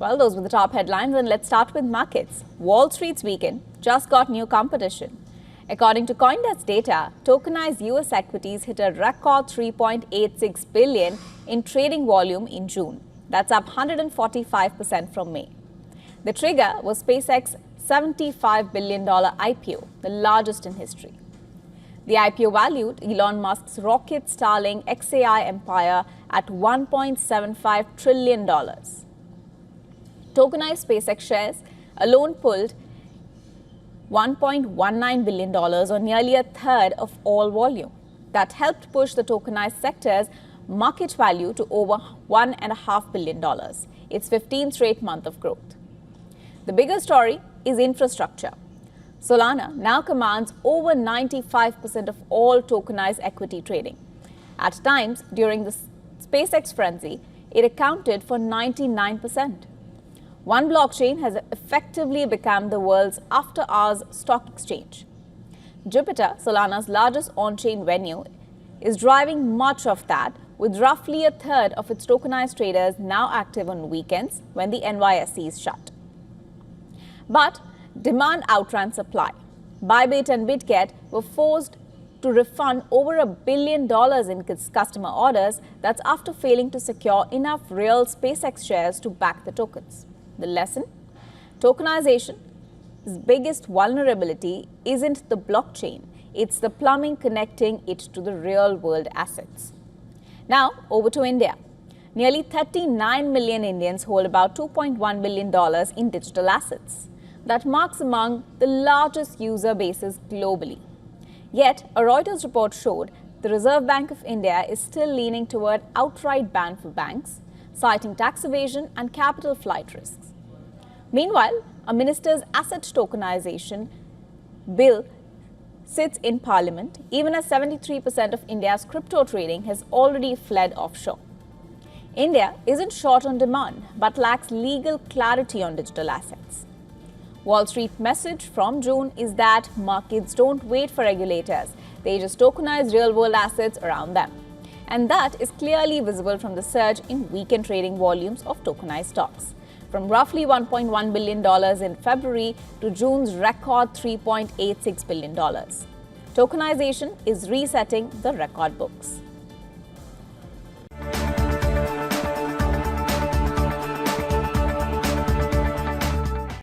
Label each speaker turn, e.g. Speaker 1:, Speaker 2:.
Speaker 1: Well, those were the top headlines, and let's start with markets. Wall Street's weekend just got new competition. According to CoinDesk data, tokenized US equities hit a record $3.86 billion in trading volume in June. That's up 145% from May. The trigger was SpaceX's $75 billion IPO, the largest in history. The IPO valued Elon Musk's rocket Starlink XAI empire at $1.75 trillion. Tokenized SpaceX shares alone pulled $1.19 billion, or nearly a third of all volume. That helped push the tokenized sector's market value to over $1.5 billion, its 15th straight month of growth. The bigger story is infrastructure. Solana now commands over 95% of all tokenized equity trading. At times, during the SpaceX frenzy, it accounted for 99%. One blockchain has effectively become the world's after-hours stock exchange. Jupiter, Solana's largest on-chain venue, is driving much of that, with roughly a third of its tokenized traders now active on weekends when the NYSE is shut. But demand outran supply. Bybit and BitGet were forced to refund over $1 billion in customer orders. That's after failing to secure enough real SpaceX shares to back the tokens. The lesson? Tokenization's biggest vulnerability isn't the blockchain, it's the plumbing connecting it to the real-world assets. Now, over to India. Nearly 39 million Indians hold about $2.1 billion in digital assets. That marks among the largest user bases globally. Yet, a Reuters report showed the Reserve Bank of India is still leaning toward outright ban for banks, citing tax evasion and capital flight risks. Meanwhile, a minister's asset tokenization bill sits in Parliament, even as 73% of India's crypto trading has already fled offshore. India isn't short on demand, but lacks legal clarity on digital assets. Wall Street message from June is that markets don't wait for regulators, they just tokenize real-world assets around them. And that is clearly visible from the surge in weekend trading volumes of tokenized stocks, from roughly $1.1 billion in February to June's record $3.86 billion. Tokenization is resetting the record books.